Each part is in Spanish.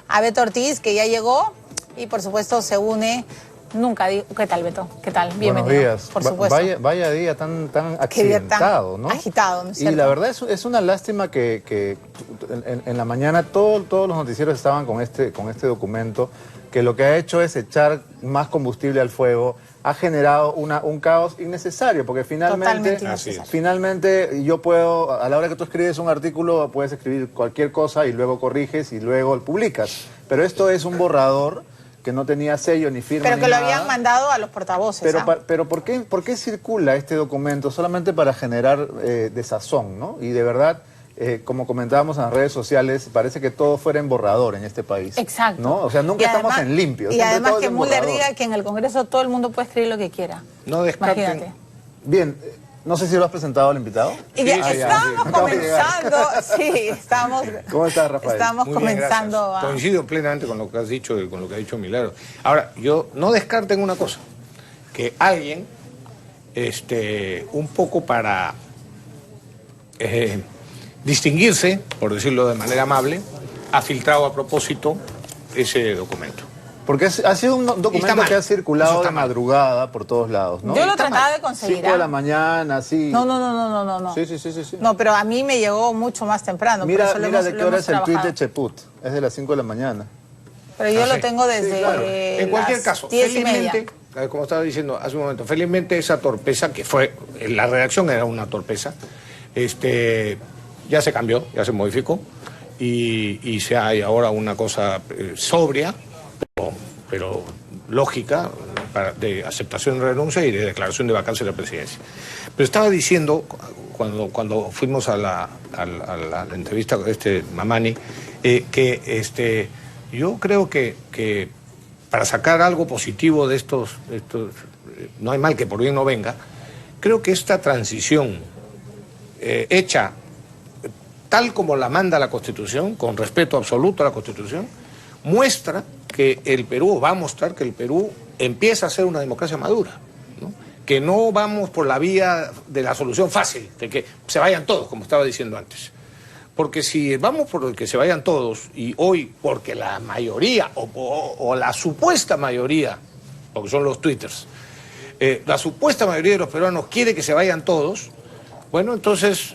a Beto Ortiz, que ya llegó, y por supuesto se une. Nunca digo. ¿Qué tal, Beto? ¿Qué tal? Bienvenido. Buenos días. Por supuesto. Vaya día tan accidentado, ¿no? Agitado, ¿no es cierto? Y la verdad es una lástima que en la mañana todos los noticieros estaban con este documento, que lo que ha hecho es echar más combustible al fuego, ha generado un caos innecesario, porque finalmente yo puedo, a la hora que tú escribes un artículo, puedes escribir cualquier cosa y luego corriges y luego lo publicas. Pero esto es un borrador que no tenía sello ni firma. Pero ni que lo nada. habían mandado a los portavoces. Pero ¿por qué circula este documento? Solamente para generar desazón, ¿no? Y de verdad, como comentábamos en las redes sociales, parece que todo fuera en borrador en este país. Exacto. ¿No? O sea, nunca estamos en limpio. Y además que Müller diga que en el Congreso todo el mundo puede escribir lo que quiera. No descarten. Imagínate. Bien, no sé si lo has presentado al invitado. Y ya estábamos comenzando, ¿Cómo estás, Rafael? Estamos Muy bien, comenzando gracias. Coincido plenamente con lo que has dicho y con lo que ha dicho Milagro. Ahora, yo no descarten una cosa, que alguien, un poco para distinguirse, por decirlo de manera amable, ha filtrado a propósito ese documento. Porque ha sido un documento que ha circulado de madrugada por todos lados, ¿no? Yo lo trataba de conseguir. 5 de la mañana, sí. No. Sí. No, pero a mí me llegó mucho más temprano. Mira de qué hora es el tuit de Cheput. Es de las 5 de la mañana. Pero yo lo tengo desde claro. En cualquier caso, 10:30. Como estaba diciendo hace un momento, felizmente esa torpeza, que fue, la redacción era una torpeza, ya se cambió, ya se modificó, y se hay ahora una cosa sobria, pero lógica, de aceptación de renuncia y de declaración de vacancia de la presidencia. Pero estaba diciendo, cuando fuimos a la entrevista con Mamani, que yo creo que para sacar algo positivo de estos, no hay mal que por bien no venga, creo que esta transición hecha tal como la manda la Constitución, con respeto absoluto a la Constitución, muestra que el Perú, va a mostrar que el Perú empieza a ser una democracia madura, ¿no? Que no vamos por la vía de la solución fácil, de que se vayan todos, como estaba diciendo antes. Porque si vamos por el que se vayan todos, y hoy porque la mayoría, o la supuesta mayoría, porque son los twitters, la supuesta mayoría de los peruanos quiere que se vayan todos, bueno, entonces,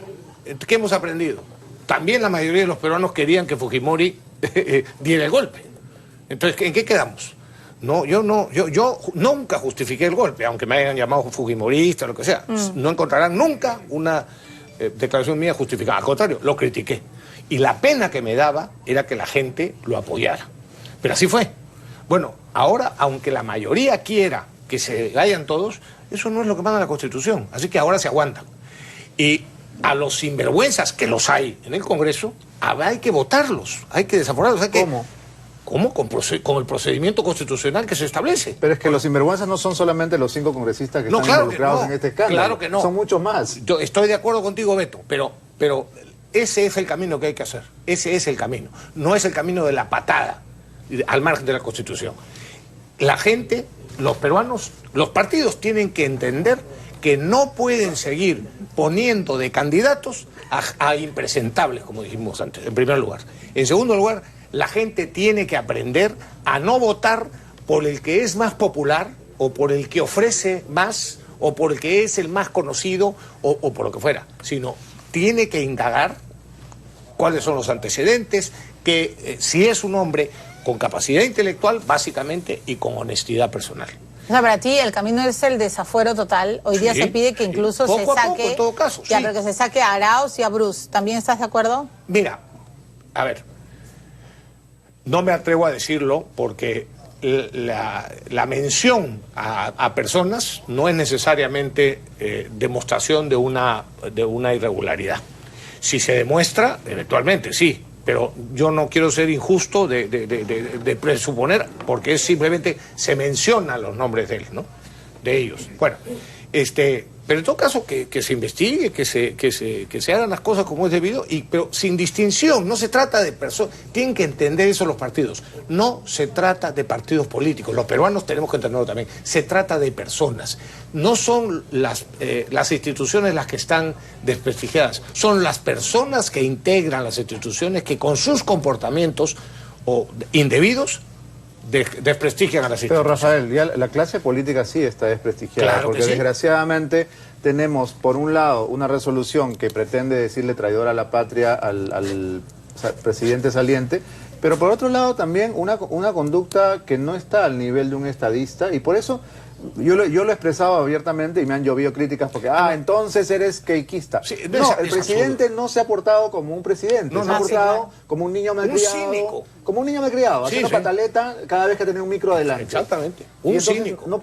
¿qué hemos aprendido? También la mayoría de los peruanos querían que Fujimori diera el golpe. Entonces, ¿en qué quedamos? No, yo nunca justifiqué el golpe, aunque me hayan llamado fujimorista o lo que sea. No encontrarán nunca una declaración mía justificada. Al contrario, lo critiqué. Y la pena que me daba era que la gente lo apoyara. Pero así fue. Bueno, ahora, aunque la mayoría quiera que se vayan todos, eso no es lo que manda la Constitución. Así que ahora se aguantan. Y a los sinvergüenzas, que los hay en el Congreso, hay que votarlos, hay que desaforarlos. ¿Cómo? ¿Cómo? Con el procedimiento constitucional que se establece. Pero es que los sinvergüenzas no son solamente los 5 congresistas que están involucrados en este escándalo. Claro que no. Son muchos más. Yo estoy de acuerdo contigo, Beto, pero ese es el camino que hay que hacer. Ese es el camino. No es el camino de la patada al margen de la Constitución. La gente, los peruanos, los partidos tienen que entender que no pueden seguir poniendo de candidatos a impresentables, como dijimos antes, en primer lugar. En segundo lugar, la gente tiene que aprender a no votar por el que es más popular, o por el que ofrece más, o por el que es el más conocido, o por lo que fuera, sino tiene que indagar cuáles son los antecedentes, que si es un hombre con capacidad intelectual, básicamente, y con honestidad personal. O sea, para ti el camino es el desafuero total. Hoy día se pide que incluso se saque... Poco, en todo caso, ya, pero que se saque a Arauz y a Bruce. ¿También estás de acuerdo? Mira, a ver, no me atrevo a decirlo porque la mención a personas no es necesariamente demostración de una irregularidad. Si se demuestra, eventualmente sí, pero yo no quiero ser injusto de presuponer, porque simplemente se mencionan los nombres de él, ¿no? De ellos. Bueno, pero en todo caso que se investigue, que se hagan las cosas como es debido, pero sin distinción. No se trata de personas. Tienen que entender eso los partidos. No se trata de partidos políticos. Los peruanos tenemos que entenderlo también. Se trata de personas. No son las instituciones las que están desprestigiadas. Son las personas que integran las instituciones que con sus comportamientos o indebidos desprestigian a las Pero instituciones. Rafael, ya la clase política sí está desprestigiada, Claro que porque sí. desgraciadamente tenemos por un lado una resolución que pretende decirle traidor a la patria al presidente saliente, pero por otro lado también una conducta que no está al nivel de un estadista, y por eso yo lo he expresado abiertamente y me han llovido críticas porque, entonces eres queiquista. Sí, no, el es presidente no se ha portado como un presidente, No, se ha no, portado como un niño malcriado. cínico. Como un niño malcriado, Sí, haciendo sí. pataleta cada vez que tiene un micro adelante. Exactamente, Y un entonces cínico. no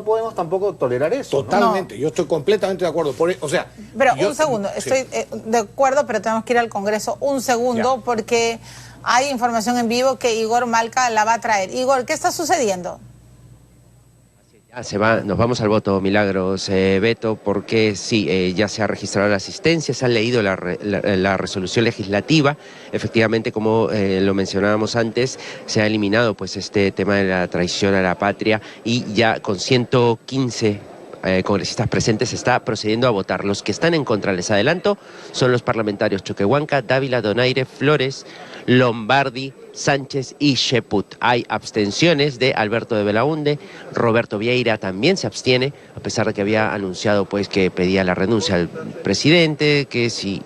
podemos tampoco tolerar eso. ¿no? Totalmente, yo estoy completamente de acuerdo. O sea, Pero yo- un segundo, sí. estoy de acuerdo, pero tenemos que ir al Congreso un segundo Ya. porque hay información en vivo que Igor Malca la va a traer. Igor, ¿qué está sucediendo? Ya nos vamos al voto, Milagros, Beto, porque sí, ya se ha registrado la asistencia, se ha leído la resolución legislativa. Efectivamente, como lo mencionábamos antes, se ha eliminado pues este tema de la traición a la patria y ya con 115 congresistas presentes se está procediendo a votar. Los que están en contra, les adelanto, son los parlamentarios Choquehuanca, Dávila, Donaire, Flores, Lombardi, Sánchez y Cheput. Hay abstenciones de Alberto de Belaunde, Roberto Vieira también se abstiene, a pesar de que había anunciado pues que pedía la renuncia al presidente, que si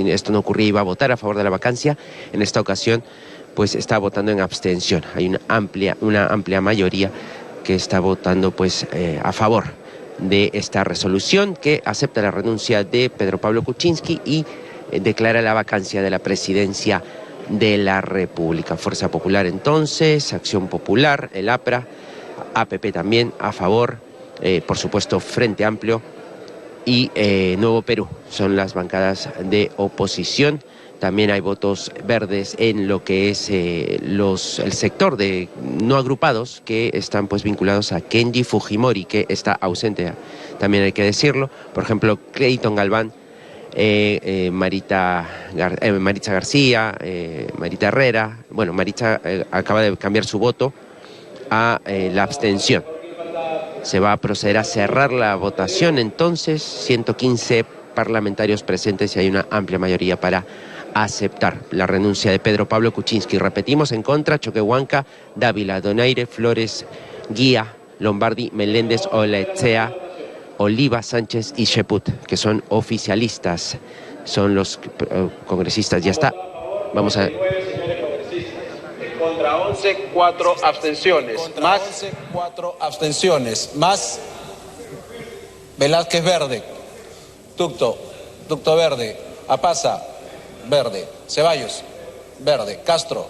esto no ocurría iba a votar a favor de la vacancia. En esta ocasión pues está votando en abstención. Hay una amplia mayoría que está votando pues a favor de esta resolución que acepta la renuncia de Pedro Pablo Kuczynski y declara la vacancia de la presidencia de la República. Fuerza Popular entonces, Acción Popular, el APRA, APP también a favor, por supuesto Frente Amplio y Nuevo Perú son las bancadas de oposición. También hay votos verdes en lo que es el sector de no agrupados que están pues vinculados a Kenji Fujimori, que está ausente, también hay que decirlo. Por ejemplo, Clayton Galván, Maritza García, Marita Herrera. Bueno, Maritza acaba de cambiar su voto a la abstención. Se va a proceder a cerrar la votación entonces, 115 parlamentarios presentes y hay una amplia mayoría para aceptar la renuncia de Pedro Pablo Kuczynski. Repetimos, en contra, Choquehuanca, Dávila, Donaire, Flores, Guía, Lombardi, Meléndez, Olaechea, Oliva, Sánchez y Cheput, que son oficialistas, son los congresistas. Ya está, vamos a ver. Contra 11, 4 abstenciones. Contra Más 11, 4 abstenciones. Más Velázquez verde. Ducto verde. Apasa verde. Ceballos verde. Castro.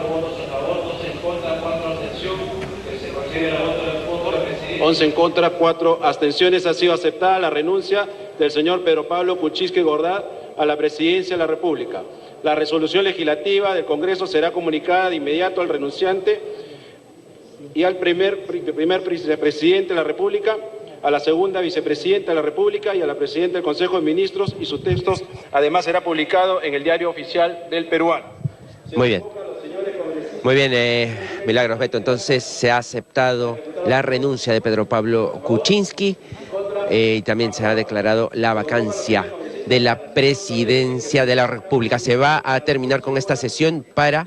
votos a favor, 2 en contra, 4 abstenciones. Que se considera voto del punto del presidente. 11 en contra, 4 abstenciones. Ha sido aceptada la renuncia del señor Pedro Pablo Kuczynski Gordat a la presidencia de la República. La resolución legislativa del Congreso será comunicada de inmediato al renunciante y al primer vicepresidente de la República, a la segunda vicepresidenta de la República y a la presidenta del Consejo de Ministros, y sus textos además será publicado en el Diario Oficial del Peruano. Muy bien. Muy bien, Milagros, Beto. Entonces se ha aceptado la renuncia de Pedro Pablo Kuczynski y también se ha declarado la vacancia de la presidencia de la República. Se va a terminar con esta sesión para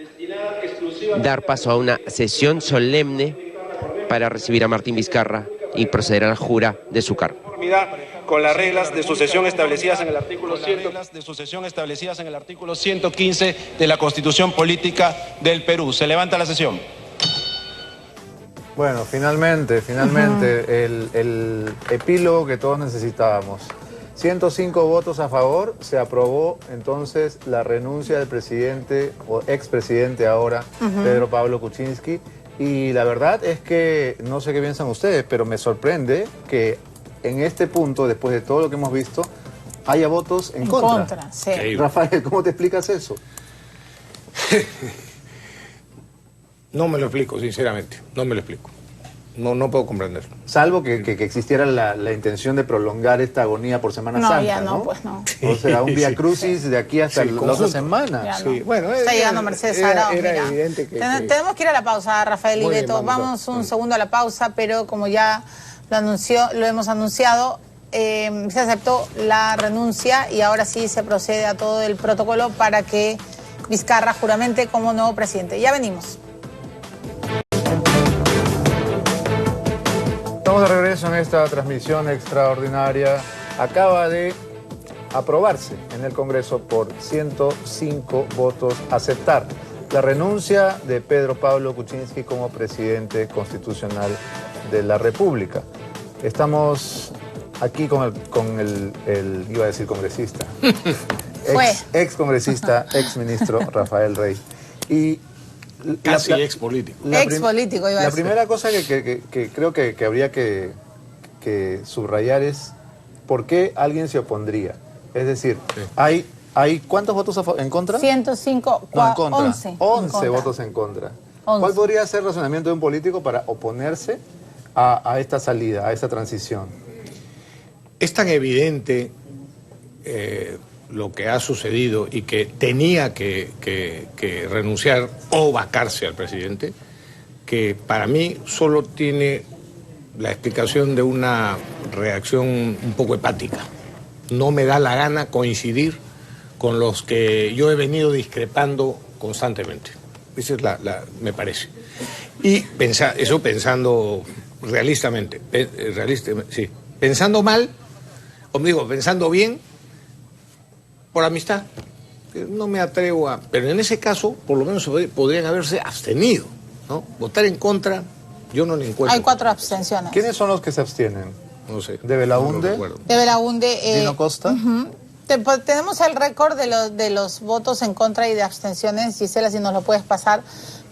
dar paso a una sesión solemne para recibir a Martín Vizcarra y proceder a la jura de su cargo. Con las reglas de sucesión establecidas en el artículo 115 de la Constitución Política del Perú. Se levanta la sesión. Bueno, finalmente, el epílogo que todos necesitábamos. 105 votos a favor, se aprobó entonces la renuncia del presidente o expresidente ahora, Pedro Pablo Kuczynski. Y la verdad es que, no sé qué piensan ustedes, pero me sorprende que en este punto, después de todo lo que hemos visto, haya votos en contra. Sí. Rafael, ¿cómo te explicas eso? No me lo explico, sinceramente. No me lo explico. No puedo comprenderlo. Salvo que existiera la intención de prolongar esta agonía por Semana Santa, ya ¿no? pues no. O sea, un vía crucis de aquí hasta Sí, la conjunto. otra semana. Ya Sí, no. bueno, Está llegando Mercedes Arauz, era mira. evidente que... Tenemos que ir a la pausa, Rafael y Muy bien, Beto. vamos Vamos un segundo a la pausa, pero como ya lo hemos anunciado, se aceptó la renuncia y ahora sí se procede a todo el protocolo para que Vizcarra juramente como nuevo presidente. Ya venimos. Estamos de regreso en esta transmisión extraordinaria. Acaba de aprobarse en el Congreso por 105 votos aceptar la renuncia de Pedro Pablo Kuczynski como presidente constitucional de la República. Estamos aquí con el iba a decir congresista, ex congresista, ex ministro Rafael Rey. Y casi ex político. Ex político, iba a decir. La primera cosa que creo que habría que subrayar es por qué alguien se opondría. Es decir, sí. ¿Hay cuántos votos en contra? 105, no, en contra. 11 votos en contra. 11. ¿Cuál podría ser el razonamiento de un político para oponerse a esta salida, a esta transición? Es tan evidente lo que ha sucedido y que tenía que renunciar o vacarse al presidente, que para mí solo tiene la explicación de una reacción un poco hepática. No me da la gana coincidir con los que yo he venido discrepando constantemente. Esa es me parece. Y eso pensando realistamente, sí. Pensando mal, o digo, pensando bien, por amistad. No me atrevo a... Pero en ese caso, por lo menos podrían haberse abstenido, ¿no? Votar en contra, yo no le encuentro. Hay 4 abstenciones. ¿Quiénes son los que se abstienen? No sé. ¿De Belaunde? De Belaunde. ¿Dino Costa? Tenemos el récord de los votos en contra y de abstenciones. Gisela, si nos lo puedes pasar,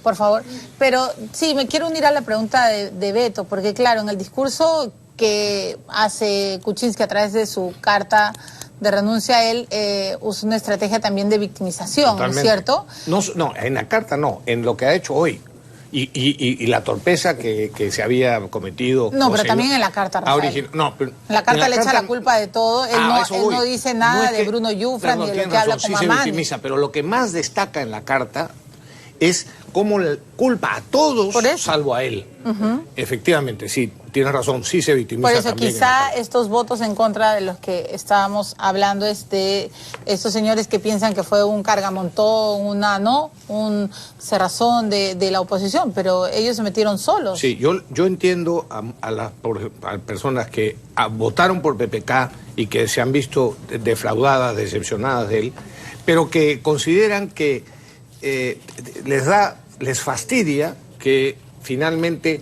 por favor. Pero sí, me quiero unir a la pregunta de Beto, porque claro, en el discurso que hace Kuczynski a través de su carta de renuncia, él usa una estrategia también de victimización, ¿no es cierto? No, en la carta no, en lo que ha hecho hoy. Y la torpeza que se había cometido. No, pero también en la carta, Rafael. En la carta le echa la culpa de todo. Él no dice nada de Bruno Yufra ni de lo que habla con Mamani. Se victimiza, pero lo que más destaca en la carta es cómo culpa a todos, salvo a él. Efectivamente, sí, tienes razón, sí se victimiza. Por eso también quizá estos votos en contra de los que estábamos hablando es de estos señores que piensan que fue un cargamontón, un cerrazón de la oposición, pero ellos se metieron solos. Sí, yo entiendo a las personas que votaron por PPK y que se han visto defraudadas, decepcionadas de él, pero que consideran que les fastidia que finalmente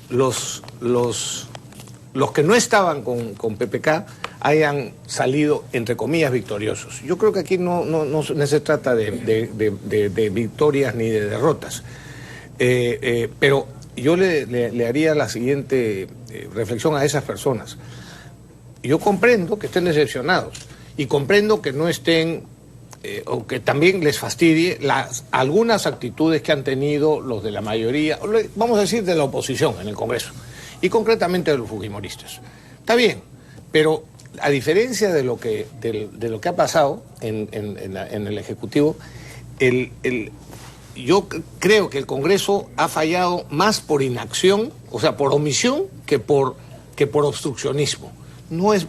los que no estaban con PPK hayan salido, entre comillas, victoriosos. Yo creo que aquí no se trata de victorias ni de derrotas. Pero yo le haría la siguiente reflexión a esas personas. Yo comprendo que estén decepcionados y comprendo que no estén... o que también les fastidie algunas actitudes que han tenido los de la mayoría, vamos a decir de la oposición en el Congreso, y concretamente de los fujimoristas. Está bien, pero a diferencia de lo que ha pasado en el Ejecutivo, yo creo que el Congreso ha fallado más por inacción, o sea, por omisión, que por obstruccionismo.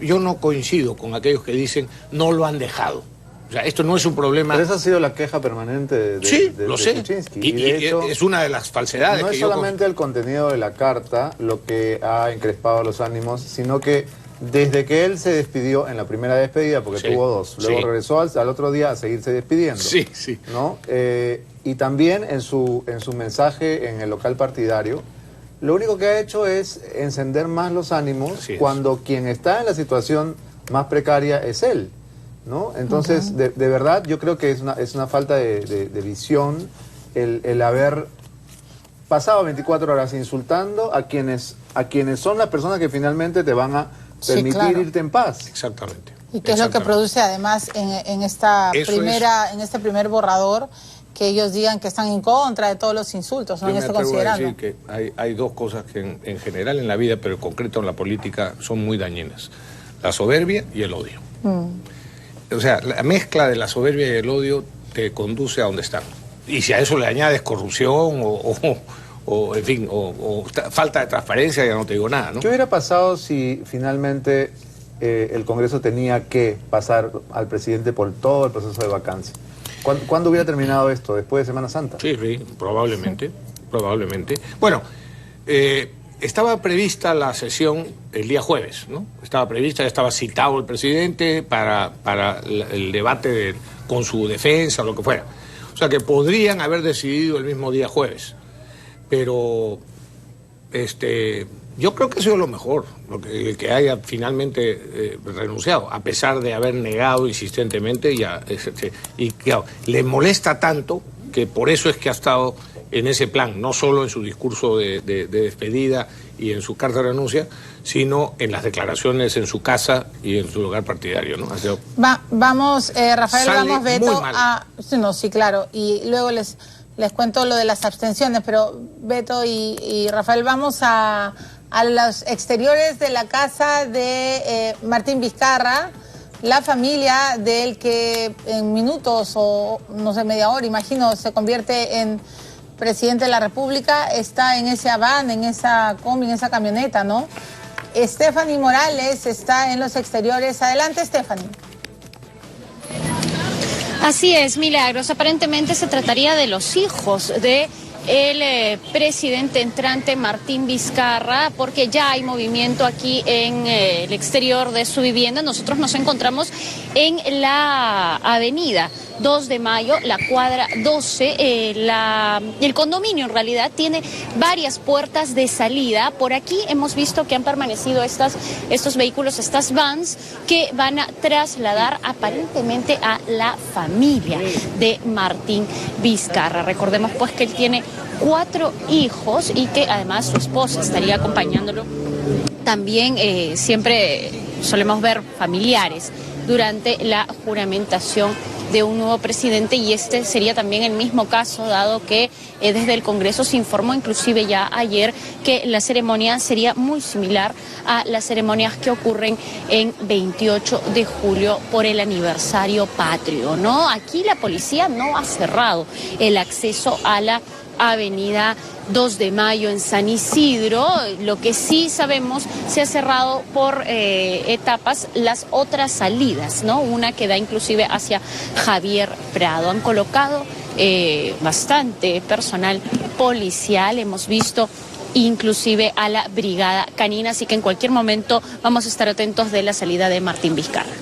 Yo no coincido con aquellos que dicen no lo han dejado. O sea, esto no es un problema... Pero esa ha sido la queja permanente de Kuczynski. Y de hecho, es una de las falsedades. No es solamente el contenido de la carta lo que ha encrespado los ánimos, sino que desde que él se despidió en la primera despedida, porque tuvo 2, luego regresó al otro día a seguirse despidiendo. Sí. ¿No? Y también en su mensaje en el local partidario, lo único que ha hecho es encender más los ánimos cuando quien está en la situación más precaria es él, ¿no? Entonces, de verdad, yo creo que es una falta de visión el haber pasado 24 horas insultando a quienes son las personas que finalmente te van a permitir irte en paz. Exactamente. Y que es lo que produce además en este primer borrador, que ellos digan que están en contra de todos los insultos, ¿no? Yo me atrevo a decir que hay dos cosas que en general en la vida, pero en concreto en la política, son muy dañinas: la soberbia y el odio. O sea, la mezcla de la soberbia y el odio te conduce a donde están. Y si a eso le añades corrupción en fin, falta de transparencia, ya no te digo nada, ¿no? ¿Qué hubiera pasado si finalmente el Congreso tenía que pasar al presidente por todo el proceso de vacancia? ¿Cuándo hubiera terminado esto? ¿Después de Semana Santa? Sí, probablemente. Bueno, estaba prevista la sesión el día jueves, ¿no? Estaba citado el presidente para el debate con su defensa o lo que fuera. O sea que podrían haber decidido el mismo día jueves. Pero yo creo que ha sido lo mejor, que haya finalmente renunciado, a pesar de haber negado insistentemente y claro, le molesta tanto que por eso es que ha estado en ese plan, no solo en su discurso de despedida y en su carta de renuncia, sino en las declaraciones en su casa y en su lugar partidario, ¿no? Vamos, Rafael, vamos, Beto, sí, claro, y luego les cuento lo de las abstenciones, pero Beto y Rafael, vamos a los exteriores de la casa de Martín Vizcarra, la familia del que en minutos o no sé, media hora, imagino, se convierte en presidente de la República, está en ese van, en esa combi, en esa camioneta, ¿no? Stephanie Morales está en los exteriores. Adelante, Stephanie. Así es, Milagros. Aparentemente se trataría de los hijos de el presidente entrante Martín Vizcarra, porque ya hay movimiento aquí en el exterior de su vivienda. Nosotros nos encontramos en la avenida 2 de Mayo, la cuadra 12, el condominio en realidad tiene varias puertas de salida. Por aquí hemos visto que han permanecido estos vehículos, estas vans, que van a trasladar aparentemente a la familia de Martín Vizcarra. Recordemos pues que él tiene 4 hijos y que además su esposa estaría acompañándolo. También siempre solemos ver familiares durante la juramentación de un nuevo presidente, y este sería también el mismo caso, dado que desde el Congreso se informó inclusive ya ayer que la ceremonia sería muy similar a las ceremonias que ocurren en 28 de julio por el aniversario patrio, ¿no? Aquí la policía no ha cerrado el acceso a la avenida 2 de Mayo en San Isidro. Lo que sí sabemos, se ha cerrado por etapas las otras salidas, ¿no? Una que da inclusive hacia Javier Prado. Han colocado bastante personal policial, hemos visto inclusive a la brigada canina, así que en cualquier momento vamos a estar atentos de la salida de Martín Vizcarra.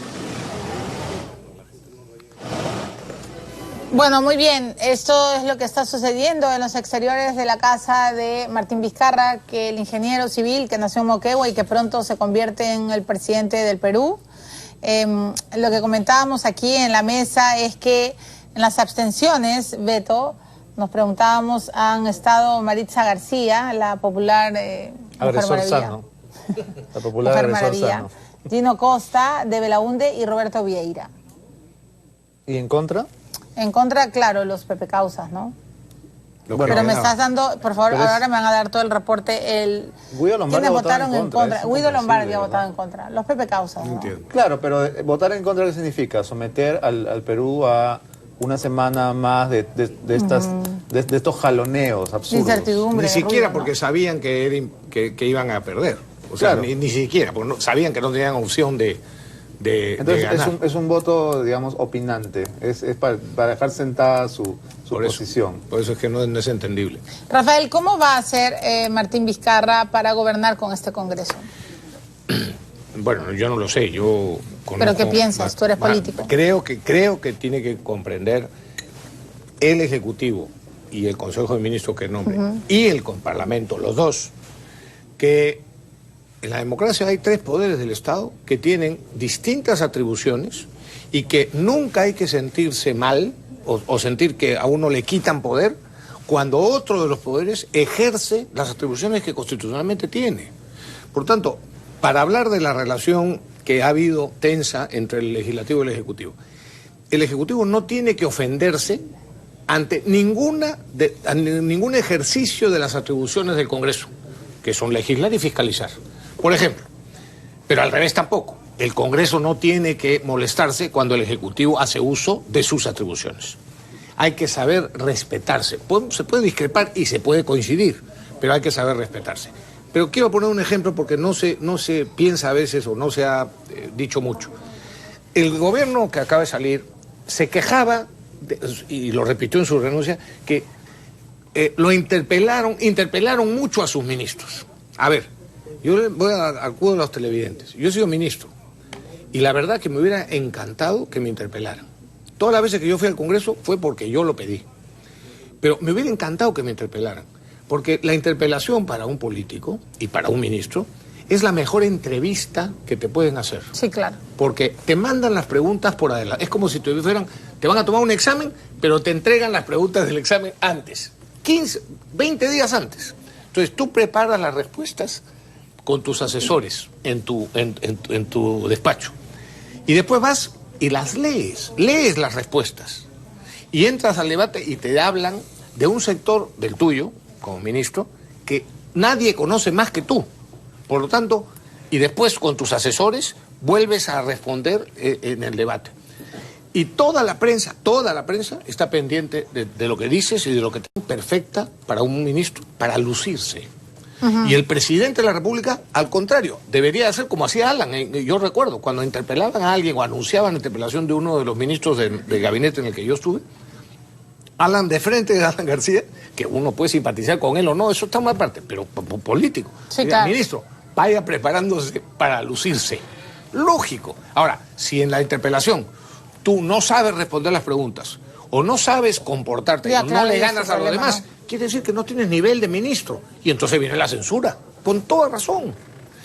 Bueno, muy bien, esto es lo que está sucediendo en los exteriores de la casa de Martín Vizcarra, que el ingeniero civil que nació en Moquegua y que pronto se convierte en el presidente del Perú. Lo que comentábamos aquí en la mesa es que en las abstenciones, Beto, nos preguntábamos, han estado Maritza García, la popular Mujer Maravilla, la popular Mujer Maravilla, Gino Costa, de Belaunde y Roberto Vieira. ¿Y en contra? En contra, claro, los Pepe Causas, ¿no? Pero me estás dando, por favor, ahora me van a dar todo el reporte. Guido Lombardi ¿Quiénes votaron en contra? Guido Lombardi ha ¿verdad? Votado en contra. Los Pepe Causas, ¿no? Claro, pero votar en contra, ¿qué significa? Someter al Perú a una semana más de estos jaloneos absurdos. Incertidumbre. Ni siquiera ruido, porque ¿no? sabían que iban a perder. O sea, Claro. ni siquiera, porque sabían que no tenían opción de Entonces ganar. es un voto, digamos, opinante. Es para dejar sentada su posición. Por eso es que no es entendible. Rafael, ¿cómo va a hacer Martín Vizcarra para gobernar con este Congreso? Bueno, yo no lo sé, yo conozco... ¿Pero qué piensas? Tú eres político. Creo que tiene que comprender el Ejecutivo y el Consejo de Ministros que nombre, y el Parlamento, los dos, que en la democracia hay 3 poderes del Estado que tienen distintas atribuciones y que nunca hay que sentirse mal o sentir que a uno le quitan poder cuando otro de los poderes ejerce las atribuciones que constitucionalmente tiene. Por tanto, para hablar de la relación que ha habido tensa entre el Legislativo y el Ejecutivo no tiene que ofenderse ante ningún ejercicio de las atribuciones del Congreso, que son legislar y fiscalizar, por ejemplo. Pero al revés tampoco. El Congreso no tiene que molestarse cuando el Ejecutivo hace uso de sus atribuciones. Hay que saber respetarse. Se puede discrepar y se puede coincidir, pero hay que saber respetarse. Pero quiero poner un ejemplo porque no se piensa a veces o no se ha dicho mucho. El gobierno que acaba de salir se quejaba, y lo repitió en su renuncia, que interpelaron mucho a sus ministros. A ver, yo voy a acudir a los televidentes. Yo he sido ministro y la verdad que me hubiera encantado que me interpelaran. Todas las veces que yo fui al Congreso fue porque yo lo pedí. Pero me hubiera encantado que me interpelaran. Porque la interpelación para un político y para un ministro es la mejor entrevista que te pueden hacer. Sí, claro. Porque te mandan las preguntas por adelante. Es como si te van a tomar un examen, pero te entregan las preguntas del examen antes. 15, 20 días antes. Entonces tú preparas las respuestas con tus asesores en tu despacho. Y después vas y las lees las respuestas. Y entras al debate y te hablan de un sector del tuyo, como ministro, que nadie conoce más que tú. Por lo tanto, y después con tus asesores vuelves a responder en el debate. Y toda la prensa está pendiente de lo que dices y de lo que te perfecta para un ministro, para lucirse. Y el presidente de la República, al contrario, debería hacer como hacía Alan. Yo recuerdo, cuando interpelaban a alguien o anunciaban la interpelación de uno de los ministros del gabinete en el que yo estuve, Alan de frente de Alan García, que uno puede simpatizar con él o no, eso está más aparte, pero político. Sí, claro. Ministro, vaya preparándose para lucirse. Lógico. Ahora, si en la interpelación tú no sabes responder las preguntas o no sabes comportarte, ya, y claro, no le ganas a los problema, demás, ¿no? Quiere decir que no tienes nivel de ministro. Y entonces viene la censura, con toda razón.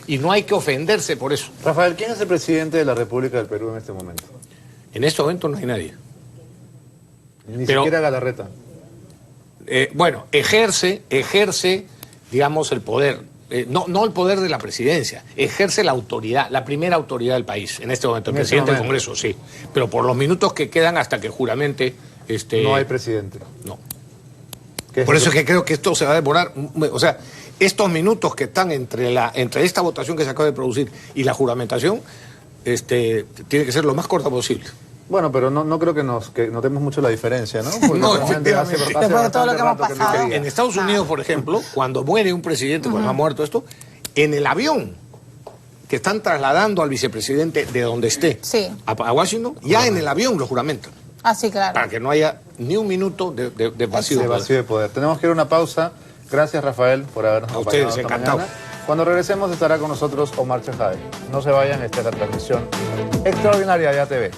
Y no hay que ofenderse por eso. Rafael, ¿quién es el presidente de la República del Perú en este momento? En este momento no hay nadie. Ni siquiera Galarreta. Bueno, ejerce, digamos, el poder. No el poder de la presidencia, ejerce la autoridad, la primera autoridad del país, en este momento, el presidente del Congreso, sí. Pero por los minutos que quedan hasta que juramente... no hay presidente. No. Por eso es que creo que esto se va a demorar. O sea, estos minutos que están entre esta votación que se acaba de producir y la juramentación, tiene que ser lo más corta posible. Bueno, pero no creo que notemos mucho la diferencia, ¿no? Porque no, efectivamente. Después de todo lo que hemos pasado. En Estados Unidos, por ejemplo, cuando muere un presidente, cuando ha muerto esto, en el avión que están trasladando al vicepresidente de donde esté a Washington, ya en el avión lo juramentan. Ah, sí, claro. Para que no haya ni un minuto de vacío de poder. Tenemos que ir a una pausa. Gracias, Rafael, por habernos acompañado. A ustedes, encantado. Cuando regresemos estará con nosotros Omar Chejade. No se vayan, esta es la transmisión extraordinaria de ATV.